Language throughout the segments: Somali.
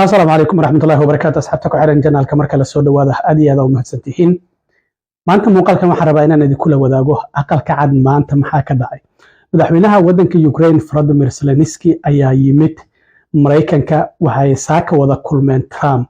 السلام عليكم ورحمة الله وبركاته. أصحابتك وحرن جنال كمركز السود وهذا أدي هذا ومهتسنتين. ما أنت مقال كم حربا إن كل وذاقه أقل كعد ما أنت محاكى داعي. مدحونها ودنك يوكرين فراديمير زيلينسكي أيا يمت مريكان كا وهاي ساك وذا كل من ترامب.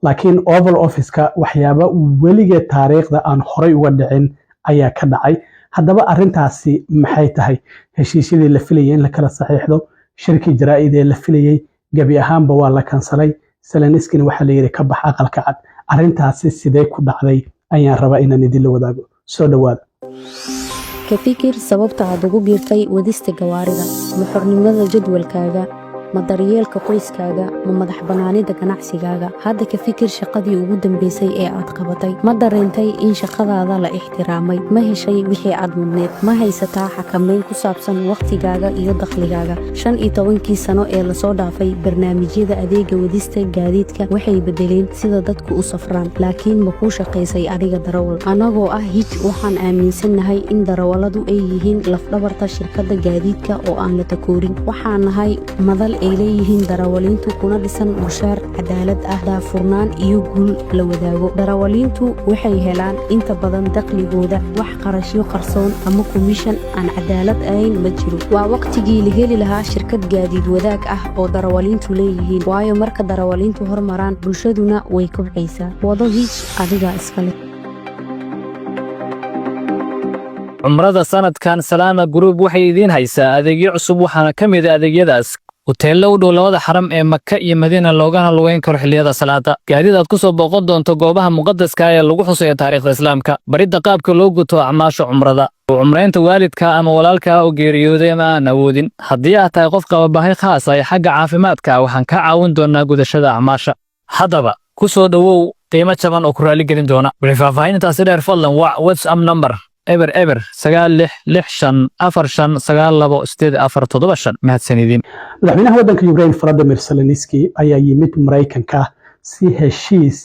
لكن أوفل أوفيس كا وحيابا ولي تاريخ ذا أن خري ودعين أيا كداعي. هذا بقى أرنتاسي محيتهاي هالشيء اللي فيليين لكلا صحيح ذو شركة جرائد اللي فيليين gabi ahaanba waa la kansalay Zelensky waxa la yiri ka bax aqalka cad arintaasi sidee ku dhacday ayaan rabaa inaan idin la wadaago soo dhawaada ka fikir sababta aad ugu biirtay wadista gawaarida muxurnimada jadwalkaaga ma daryeelka qoyskaaga ma madax banaanida ganacsigaaga hadda ka fikir shaqadii ugu dambeysay ee aad qabatay ma dareentay in shaqadaada la ixtiraamay ma heshay wixii aad mudneed ma haysataa xakameyn ku saabsan waqtigaaga iyo dakhligaaga 15 sano ee la soo dhaafay barnaamijyada adeega wadista gaadiidka waxay bedeleen sida dadku u safraan laakiin ma ku shaqeysay adiga darawal anagoo ah hit waxaan aaminsanahay in darawaladu ay yihiin lafdhabarta shirkadda gaadiidka oo aan la takoorin waxaan nahay madal ay leeyihiin darawaliintu kuna dhisan mushaar cadaalad ah daafurnaan iyo guul la wadaago darawaliintu waxay helaan inta badan dakhligooda wax qarashyo qarsoon ama commission aan cadaalad ahayn ma jiro waa waqtigii la heli lahaa shirkad gaadiid wadaag ah oo darawaliintu leeyihiin waayo marka darawaliintu hormaraan bulshaduna way kobcaysaa wado hiis adiga iskale umrada sanadkan salaama group waxay idin haysaa adeegyo cusub waxaana kamid ah adeegyadaas hoteello u dhow labada xaram ee Makka iyo Madiina loogana lugeyn karo xilliyada salaada gaadiid aad ku soo booqan doonto goobaha muqaddaska ah ee lagu xusayo taariikhda islaamka baridda qaabka loo guto acmaasha umrada umreynta waalidka ama walaalka oo geeriyooday ama aan awoodin haddii aad tahay qof qaba baahi khaas ah xagga caafimaadka waxaan ka caawin doonaa gudashada acmaasha haddaba ku soo dhawow qiimo jaban oo ku raali gelin doona wixii faahfaahintaasi dheer fadlan waa WhatsApp number eber 965459284 mahadsanidin madaxweynaha waddanka Ukraine Volodymyr Zelensky ayaa yimid Mareykanka si heshiis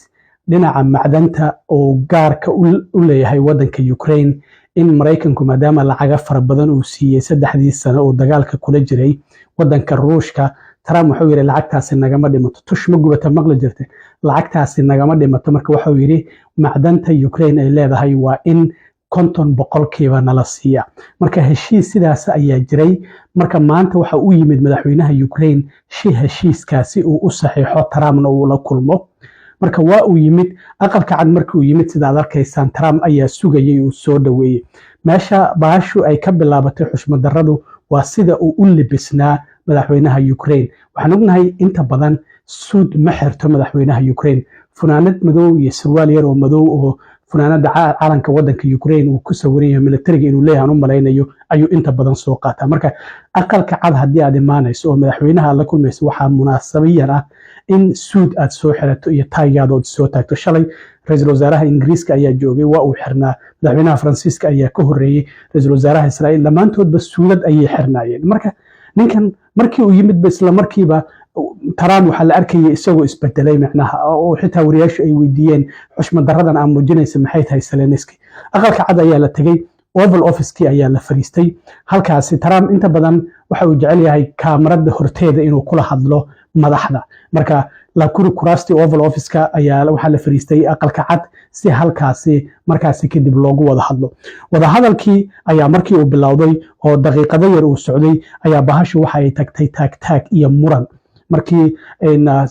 dhinaca macdanta oo gaarka u leeyahay waddanka Ukraine in Mareykanku maadaama lacag fara badan uu siiyay 3 sano oo dagaalka kula jiray waddanka Ruushka Trump wuxuu yiri lacagtaasi nagama dhimato tush ma gubata maqla jirtay lacagtaasi nagama dhimato marka wuxuu yiri macdanta Ukraine ay leedahay waa in konton boqolkiiba nala siiya marka heshiis sidaas ayaa jiray marka maanta waxa uu yimid madaxweynaha Ukraine heshiiskaasi uu u saxiixo Trump uu la kulmo marka waa uu yimid aqalka cad markii uu yimid sida arkaysaan Trump ayaa sugayay uu soo dhaweeyay meesha baashu ay ka bilaabatay xushmad darradu waa sida uu u libisnaa madaxweynaha Ukraine waxaan ognahay inta badan suud ma xirto madaxweynaha Ukraine funaanad madow iyo sarwaal yar oo madow oo funaanada caalanka waddanka Ukraine uu ku sawiran yahay militariga inuu leeyahay malaynayo ayuu inta badan soo qaataa marka aqalka cad hadii aad imaanayso oo madaxweynaha la kulmayso waxa munaasabiyan ah in suud aad soo xirato iyo taageerood soo taagto shalay ra'iisul wasaaraha Ingiriiska ayaa joogay waa uu xirnaa madaxweynaha Faransiiska ayaa ka horeeyay ra'iisul wasaaraha Israa'iil lamaantoodba suudad ayay xirnaayeen marka ninkan markii uu yimid isla markiiba Trump waxa la arkayay isagoo isbedelay macnaha oo xitaa wariyaashu ay weydiiyeen xushmad daradan aan muujinaysa maxay tahay Zelensky aqalka cad ayaa la tagay Oval Office-kii ayaa la fariistay halkaasi Trump inta badan waxa uu jecel yahay kaamarada horteeda inuu kula hadlo madaxda marka la kuraasti Oval Office-ka ayaa waxa la fariistay aqalka cad si halkaasi markaasi kadib loogu wada hadlo wada hadalkii ayaa markii uu bilowday oo daqiiqado yar uu socday ayaa bahashu waxa ay tagtay taag iyo muran markii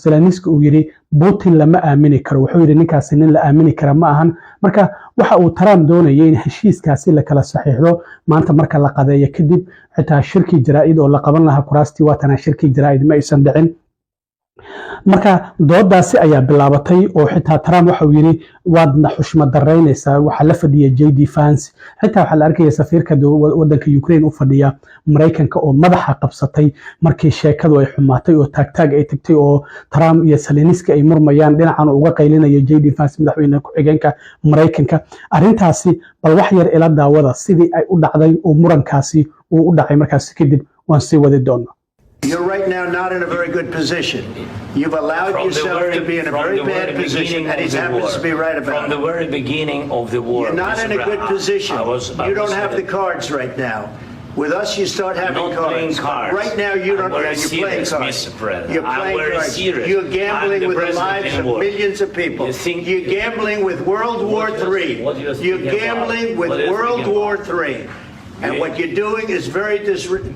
Zelensky uu yiri Putin lama aamini karo wuxuu yiri ninkaasi nin la aamini kara ma ahan marka waxa uu Trump doonayay in heshiiskaasi la kala saxiixdo maanta marka la qadeeyo kadib xitaa shirki jaraa'id oo la qaban lahaa kuraasti waatana shirki jaraa'id ma aysan dhicin marka doodaasi ayaa bilaabatay oo xitaa Trump waxa uu yiri waadna xushmad dareynaysa waxa la fadhiya JD Vance xitaa waxa la arkay safiirka waddanka Ukraine u fadhiya Mareykanka oo madaxa qabsatay markii sheekadu ay xumaatay oo taag ay tagtay oo Trump iyo Zelensky ay murmayaan dhinacan uga qaylinaya JD Vance madaxweynaha ku xigeenka Mareykanka arintaasi bal wax yar ila daawada sidii ay u dhacday oo murankaasi uu u dhacay markaas kadib waan sii wadi doonaa You're right now not in a very good position. You've allowed yourself to be in a very bad position, and he happens to be right about it. From the very beginning of the war. You're not in a good position. You don't have the cards right now. With us, you start having cards. Right now, you don't. You're playing cards. You're playing cards. You're gambling with the lives of millions of people. You're gambling with World War III. You're gambling with World War III. And what you're doing is very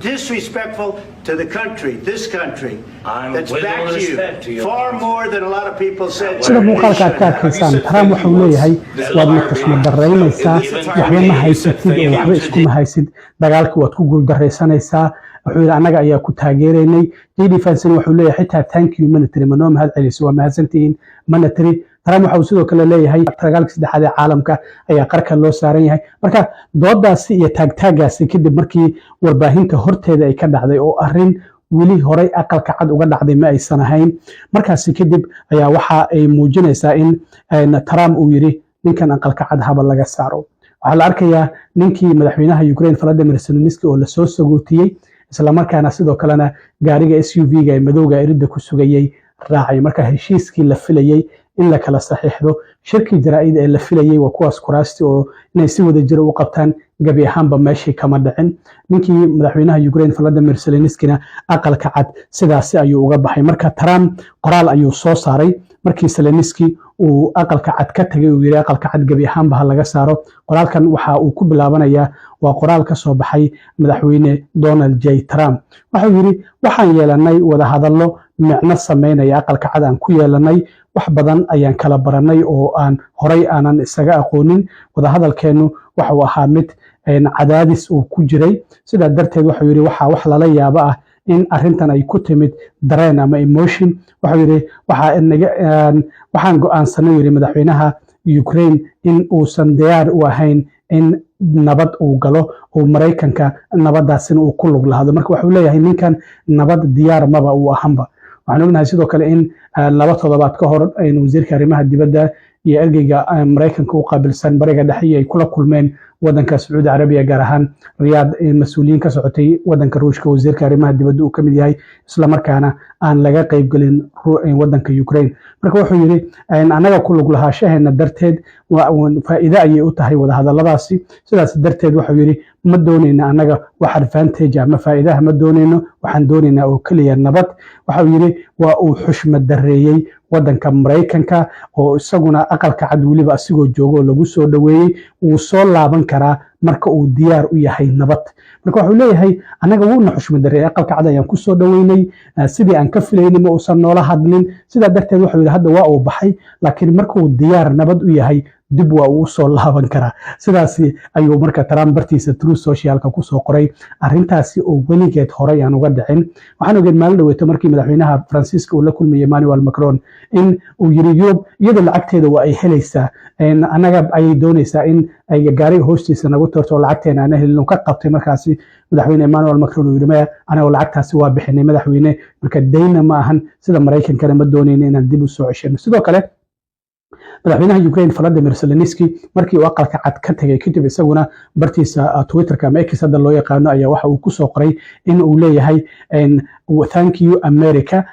disrespectful to the country, this country, that's backed you far more than a lot of people said. sida muuqaalka aad ka arkaysaan Trump wuxuu leeyahay waad xushmad daraynaysaa waxba ma haysatid waxba isku ma haysid dagaalka waad ku guul daraysanaysaa wuxuu yiri anaga ayaa ku taageereynay JD Vance wuxuu leeyahay xitaa thank you military ma noo mahad celiso waa mahadsantiin military Trump wuxuu sidoo kale leeyahay dagaalka saddexaad ee caalamka ayaa qarka loo saaran yahay marka doodaasi iyo taagtaagaasi kadib markii warbaahinta horteeda ay ka dhacday oo arin wili horay aqalka cad uga dhacday ma aysan ahayn markaasi kadib ayaa waxa ay muujinaysaa in Trump uu yiri ninkan aqalka cad haba laga saaro waxa la arkayaa ninkii madaxweynaha Ukraine Volodymyr Zelensky oo la soo sagootiyay isla markaana sidoo kalena gaariga SUV-ga ee madowga iridda ku sugayay raacay marka heshiiskii la filayay in la kala saxiixdo shirkii jaraa'id ee la filayay waa kuwaas kuraasti oo inay si wada jir u qabtaan gabi ahaanba meeshii kama dhicin ninkii madaxweynaha Ukraine Volodymyr Zelenskyna aqalka cad sidaasi ayuu uga baxay marka Trump qoraal ayuu soo saaray markii Zelensky uu aqalka cad ka tagay uu yiri aqalka cad gabi ahaanba laga saaro qoraalkan waxa uu ku bilaabanayaa waa qoraal ka soo baxay madaxweyne Donald J Trump waxa uu yiri waxaan yeelanay wada hadallo micno sameynaya aqalka cad aan ku yeelanay wax badan ayaan kala baranay oo aan horay aanan isaga aqoonin wada hadalkeenu waxa uu ahaa mid cadaadis uu ku jiray sida darteed waxa uu yiri waxa wax lala yaabo ah in arintan ay ku timid dareen ama emotion waxa uu yiri waxaan go'aansanay yiri madaxweynaha Ukraine in uusan diyaar u ahayn in nabad uu galo oo Mareykanka nabadaasina uu ku lug lahaado marka waxa uu leeyahay ninkan nabad diyaar maba uu ahanba waxaan ognahay sidoo kale in laba toddobaad ka hor ay wasiirka arrimaha dibadda iyo ergeyga Mareykanka u qaabilsan bariga dhexe ay kula kulmeen wadanka Sacuudi Carabiya gaar ahaan Riyadh mas'uuliyiin ka socotay wadanka Ruushka wasiirka arrimaha dibadda uu ka mid yahay isla markaana aan laga qayb galin wadanka Ukraine marka wuxuu yiri anaga ku lug lahaanshaheena darteed faa'iido ayay u tahay wada hadalladaasi sidaas darteed wuxuu yiri ma doonayna anaga wax advantage ama faa'iidaha ma doonayno waxaan doonaynaa oo kaliya nabad waxa uu yiri waa uu xushmad dareeyay wadanka Mareykanka oo isaguna aqalka cad waliba asigoo joogo lagu soo dhaweeyay uu soo laaban karaa marka uu diyaar u yahay nabad marka wuxuu leeyahay anaga wuu xushmad dareeyay aqalka cad ayaan ku soo dhaweynay sidii aan ka filaynay ma uusan noola hadlin sida darteed wuxuu yiri hadda waa uu baxay laakiin marka uu diyaar nabad u yahay dib waa uu soo laaban karaa sidaas ayuu marka Trump bartiisa Truth Socialka ku soo qoray arintaasi oo weligeed horay aan uga dhicin waxaan ogeyn maalin dhaweeyo markii madaxweynaha Francisco uu la kulmay Emmanuel Macron in uu yiri Europe iyada lacagteeda waa ay helaysaa anaga ay doonaysaa in ay gaariga hoostiisa nagu torto lacagteena aan helno ka qabtay markaasi madaxweyne Emmanuel Macron uu yiri ma anaga lacagtaasi waa bixinay madaxweyne marka deyna ma ahan sida Mareykanka ma doonayna inaan dib u soo ceshano sidoo kale madaxweynaha Ukraine Volodymyr Zelensky markii uu aqalka cad ka tagay kadib isaguna bartiisa Twitterka ama X hadda loo yaqaano ayaa waxa uu ku soo qoray in uu leeyahay thank you America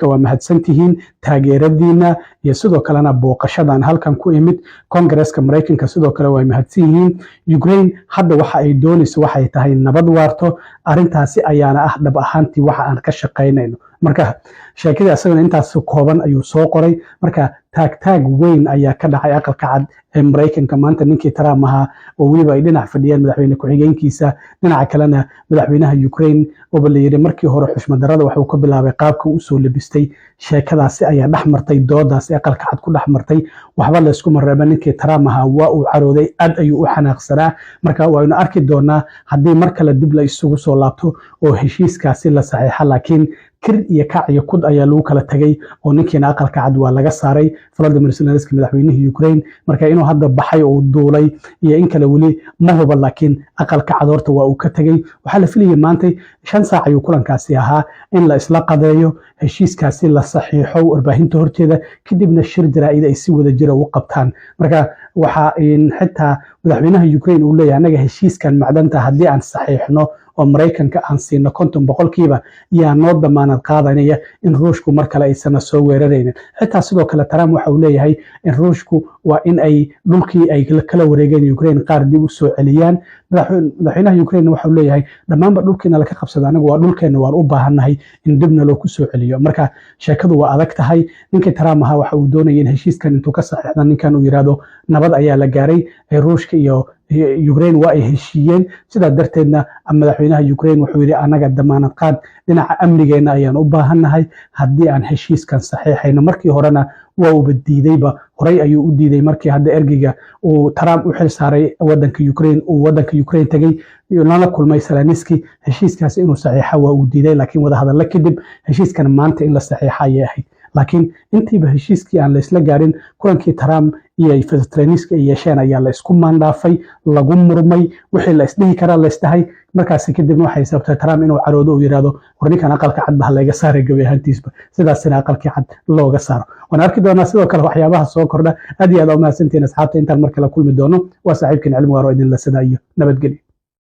waa mahadsantihiin taageeradiina iyo sidoo kalena booqashadan halkan ku imid Congress-ka Mareykanka sidoo kale way mahadsan yihiin Ukraine hadda waxa ay doonayso waxay tahay nabad waarto arintaasi ayaana ah dhab ahaantii waxa aan ka shaqeynayno marka sheekada asagana intaas kooban ayuu soo qoray marka taag weyn ayaa ka dhacay aqalka cad ee Mareykanka maanta ninkii Trump ahaa oo waliba ay dhinac fadhiyeen madaxweyne ku-xigeenkiisa dhinaca kalena madaxweynaha Ukraine oo la yiri markii hore xushmad darrada waxa uu ka bilaabay qaabka uu soo labistay sheekadaasi ayaa dhaxmartay doodaasi aqalka cad ku dhaxmartay waxba la isku mareeba ninkii Trump ahaa waa uu carooday aad ayuu u xanaaqsanaa marka waanu arki doonaa haddii mar kale dib la isugu soo laabto oo heshiiskaasi la saxiixa laakiin kir iyo kac iyo kud ayaa lagu kala tagay oo ninkiina aqalka cad waa laga saaray Volodymyr Zelensky madaxweynaha Ukraine marka inuu hadda baxay oo duulay iyo in kale wali ma hubo laakiin aqalka cad horta waa uu ka tagay waxa la filayay maanta 5 saac ayuu kulankaasi ahaa in la isla qadeeyo heshiiskaasi la saxiixo warbaahinta horteeda kadibna shir jaraa'id ay si wada jira u qabtaan marka waxa in xitaa madaxweynaha Ukraine uu leeyahay anaga heshiiskan macdanta haddii aan saxiixno oo maraykanka aan siino 50% yaa noo damaanad qaadanaya in ruushku mar kale aysan soo weeraraynin xitaa sidoo kale Trump waxa uu leeyahay in ruushku waa in ay dhulkii ay kala wareegeen Ukraine qaar dib u soo celiyaan madaxweynaha Ukraine waxa uu leeyahay dhamaanba dhulkiina la ka qabsada anagu waa dhulkeena waan u baahanahay in dibna loo ku soo celiyo marka sheekadu waa adag tahay ninka Trump aha waxa uu doonayay in heshiiskan intuu ka saxiixdo ninkan uu yiraahdo nabad ayaa la gaaray ruushka iyo Ukraine waa ay heshiiyeen sida darteedna madaxweynaha Ukraine wuxuu yiri anaga damaanad qaad dhinaca amnigeena ayaan u baahanahay haddii aan heshiiskan saxiixayno markii horena waa uu badiidayba horay ayuu u diiday markii hadda ergiga uu Trump u xil saaray wadanka Ukraine tagay lana kulmay Zelensky heshiiskaas inuu saxiixa waa uu diiday laakiin wada hadalla kadib heshiiskan maanta in la saxiixa ayay ahayd laakiin intiiba heshiiskii aan la isla gaarin kulankii Trump iyo Zelensky ay yeesheen ayaa la isku maandaafay lagu murmay wixii la isdhihi karaa la isdahay markaas kadib waxay sababtay Trump inuu caroodo uu yiraahdo warninkan aqalka cad baa laga saaray gabi ahaantiisba sidaasina aqalka cad looga saaro wana arki doonaa sidoo kale waxyaabaha soo kordha aad iyo aad u mahadsantiin asxaabta intaan mar kale kulmi doono waa saaxiibkeen cilmi waaro idin la sida iyo nabadgelyo